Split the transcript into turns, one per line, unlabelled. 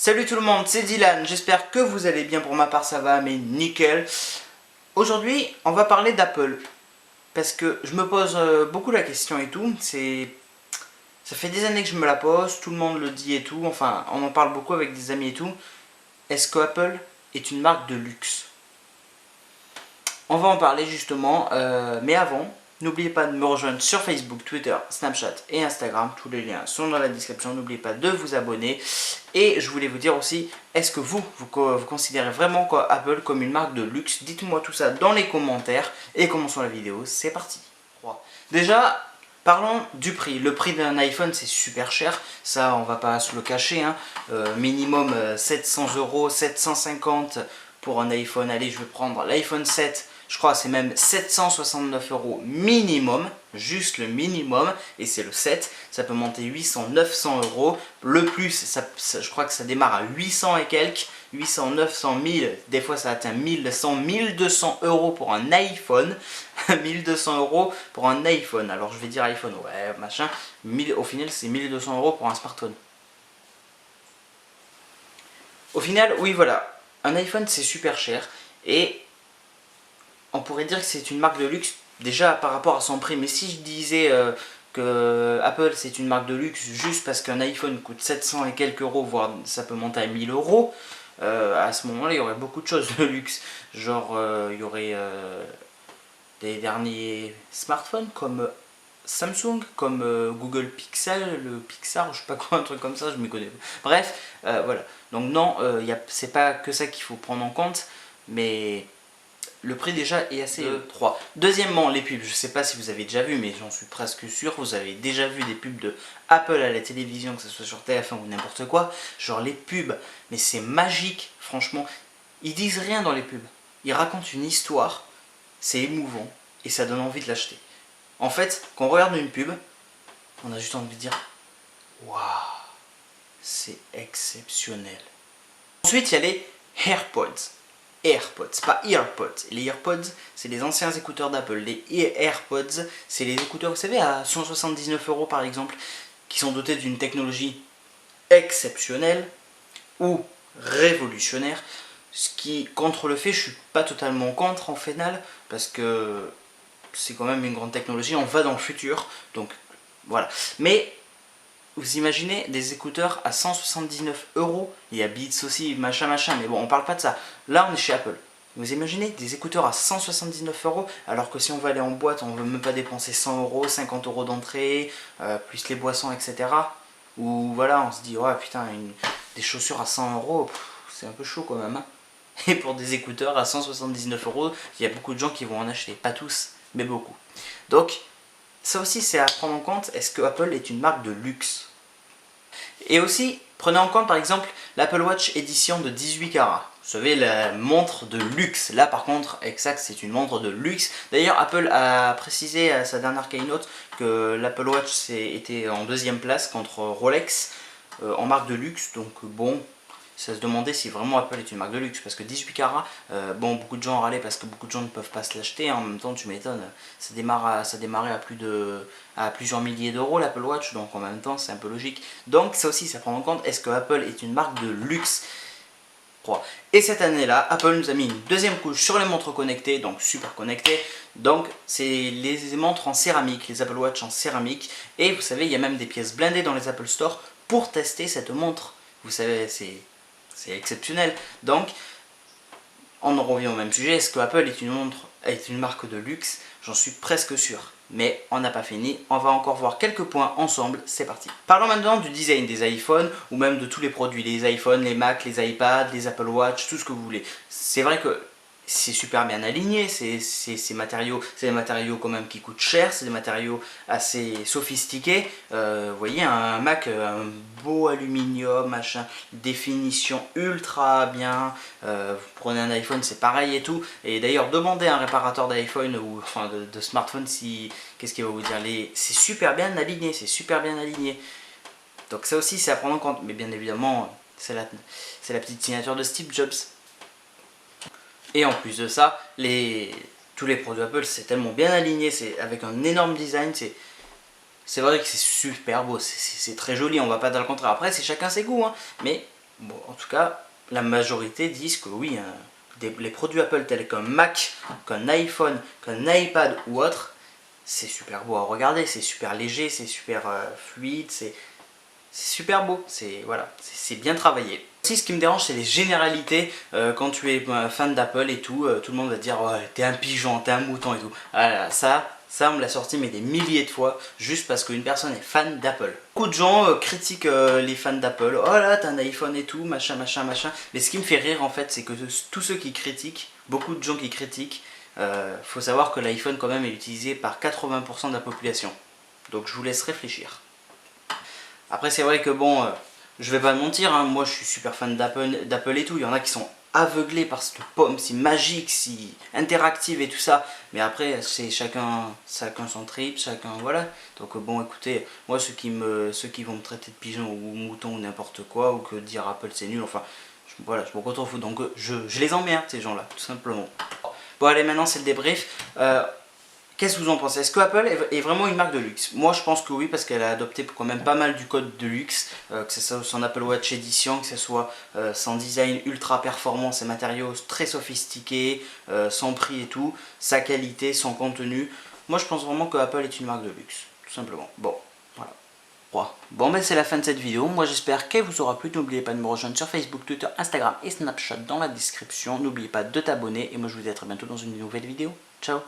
Salut tout le monde, c'est Dylan, j'espère que vous allez bien. Pour ma part ça va, mais nickel. Aujourd'hui on va parler d'Apple, parce que je me pose beaucoup la question et tout. Ça fait des années que je me la pose, tout le monde le dit et tout, enfin on en parle beaucoup avec des amis et tout. Est-ce que Apple est une marque de luxe? On va en parler justement, mais avant, n'oubliez pas de me rejoindre sur Facebook, Twitter, Snapchat et Instagram. Tous les liens sont dans la description. N'oubliez pas de vous abonner. Et je voulais vous dire aussi, est-ce que vous considérez vraiment Apple comme une marque de luxe? Dites-moi tout ça dans les commentaires. Et commençons la vidéo, c'est parti. Déjà, parlons du prix. Le prix d'un iPhone, c'est super cher. Ça, on va pas se le cacher, hein. Minimum 700 €, 750 pour un iPhone. Allez, je vais prendre l'iPhone 7. Je crois que c'est même 769 € minimum, juste le minimum, et c'est le 7, ça peut monter 800, 900 €. Le plus, je crois que ça démarre à 800 et quelques, 800, 900, 1000, des fois ça atteint 1100, 1200 € pour un iPhone. 1200 € pour un iPhone, alors je vais dire iPhone, ouais, machin, au final c'est 1200 € pour un smartphone. Au final, oui, voilà, un iPhone c'est super cher, et on pourrait dire que c'est une marque de luxe déjà par rapport à son prix. Mais si je disais que Apple c'est une marque de luxe juste parce qu'un iPhone coûte 700 et quelques euros, voire ça peut monter à 1000 €, à ce moment là il y aurait beaucoup de choses de luxe. Genre il y aurait des derniers smartphones comme Samsung, comme Google Pixel, le Pixar, je sais pas quoi, un truc comme ça, je m'y connais pas. Bref, voilà. Donc non, c'est pas que ça qu'il faut prendre en compte, mais le prix déjà est assez 3. Deuxièmement, les pubs. Je sais pas si vous avez déjà vu, mais j'en suis presque sûr. Vous avez déjà vu des pubs de Apple à la télévision, que ce soit sur TF1 ou n'importe quoi. Genre les pubs, mais c'est magique, franchement. Ils disent rien dans les pubs. Ils racontent une histoire, c'est émouvant, et ça donne envie de l'acheter. En fait, quand on regarde une pub, on a juste envie de dire waouh, c'est exceptionnel. Ensuite, il y a les AirPods. AirPods, pas EarPods. Les AirPods, c'est les anciens écouteurs d'Apple. Les AirPods, c'est les écouteurs, vous savez, à 179 € par exemple, qui sont dotés d'une technologie exceptionnelle ou révolutionnaire. Ce qui, contre le fait, je suis pas totalement contre en final, parce que c'est quand même une grande technologie, on va dans le futur, donc voilà. Mais vous imaginez des écouteurs à 179 €, il y a Beats aussi, machin machin, mais bon, on parle pas de ça. Là, on est chez Apple. Vous imaginez des écouteurs à 179 €, alors que si on va aller en boîte, on veut même pas dépenser 100 €, 50 € d'entrée, plus les boissons, etc. Ou voilà, on se dit, ouais putain, des chaussures à 100 €, c'est un peu chaud quand même, hein. Et pour des écouteurs à 179 €, il y a beaucoup de gens qui vont en acheter. Pas tous, mais beaucoup. Donc, ça aussi, c'est à prendre en compte. Est-ce que Apple est une marque de luxe? Et aussi, prenez en compte par exemple l'Apple Watch édition de 18 carats. Vous savez, la montre de luxe. Là par contre, exact, c'est une montre de luxe. D'ailleurs, Apple a précisé à sa dernière keynote que l'Apple Watch était en deuxième place contre Rolex en marque de luxe. Donc bon, ça se demandait si vraiment Apple est une marque de luxe, parce que 18 carats, bon, beaucoup de gens râlaient parce que beaucoup de gens ne peuvent pas se l'acheter. En même temps, tu m'étonnes, ça démarrait à plusieurs milliers d'euros l'Apple Watch, donc en même temps c'est un peu logique. Donc ça aussi, ça prend en compte, est-ce que Apple est une marque de luxe? Et cette année-là, Apple nous a mis une deuxième couche sur les montres connectées, donc super connectées. Donc c'est les montres en céramique, les Apple Watch en céramique. Et vous savez, il y a même des pièces blindées dans les Apple Store pour tester cette montre. Vous savez, c'est exceptionnel. Donc, on en revient au même sujet. Est-ce que Apple est une marque de luxe? J'en suis presque sûr. Mais on n'a pas fini. On va encore voir quelques points ensemble. C'est parti. Parlons maintenant du design des iPhones ou même de tous les produits. Les iPhones, les Mac, les iPads, les Apple Watch, tout ce que vous voulez. C'est vrai que c'est super bien aligné, c'est des matériaux quand même qui coûtent cher, c'est des matériaux assez sophistiqués. Vous voyez, un Mac, un beau aluminium, machin, définition ultra bien. Vous prenez un iPhone, c'est pareil et tout. Et d'ailleurs, demandez à un réparateur d'iPhone ou enfin de smartphone si qu'est-ce qu'il va vous dire. C'est super bien aligné, c'est super bien aligné. Donc ça aussi, c'est à prendre en compte. Mais bien évidemment, c'est la petite signature de Steve Jobs. Et en plus de ça, tous les produits Apple, c'est tellement bien aligné, c'est avec un énorme design, c'est vrai que c'est super beau, c'est très joli, on va pas dire le contraire. Après, c'est chacun ses goûts, hein, mais bon, en tout cas, la majorité disent que oui, hein, les produits Apple tels qu'un Mac, qu'un iPhone, qu'un iPad ou autre, c'est super beau à regarder, c'est super léger, c'est super fluide, c'est super beau, c'est voilà, c'est bien travaillé. Aussi, ce qui me dérange, c'est les généralités. Quand tu es fan d'Apple et tout, tout le monde va te dire ouais, t'es un pigeon, t'es un mouton et tout. Ah, ça on me l'a sorti mais des milliers de fois, juste parce qu'une personne est fan d'Apple. Beaucoup de gens critiquent les fans d'Apple. Oh là, t'as un iPhone et tout, machin, machin, machin. Mais ce qui me fait rire en fait, c'est que tous ceux qui critiquent, beaucoup de gens qui critiquent, faut savoir que l'iPhone quand même est utilisé par 80% de la population. Donc je vous laisse réfléchir. Après c'est vrai que bon, je vais pas mentir, hein, moi je suis super fan d'Apple et tout, il y en a qui sont aveuglés par cette pomme si magique, si interactive et tout ça, mais après c'est chacun son trip, chacun voilà. Donc bon écoutez, moi ceux qui vont me traiter de pigeon ou mouton ou n'importe quoi, ou que dire Apple c'est nul, enfin voilà, je me retrouve, donc je les emmerde ces gens là, tout simplement. Bon allez, maintenant c'est le débrief. Qu'est-ce que vous en pensez? Est-ce que Apple est vraiment une marque de luxe? Moi je pense que oui, parce qu'elle a adopté quand même pas mal du code de luxe, que ce soit son Apple Watch Edition, que ce soit son design ultra performant, ses matériaux très sophistiqués, son prix et tout, sa qualité, son contenu. Moi je pense vraiment que Apple est une marque de luxe, tout simplement. Bon, voilà. Bon ben c'est la fin de cette vidéo, moi j'espère qu'elle vous aura plu, n'oubliez pas de me rejoindre sur Facebook, Twitter, Instagram et Snapchat dans la description, n'oubliez pas de t'abonner et moi je vous dis à très bientôt dans une nouvelle vidéo, ciao.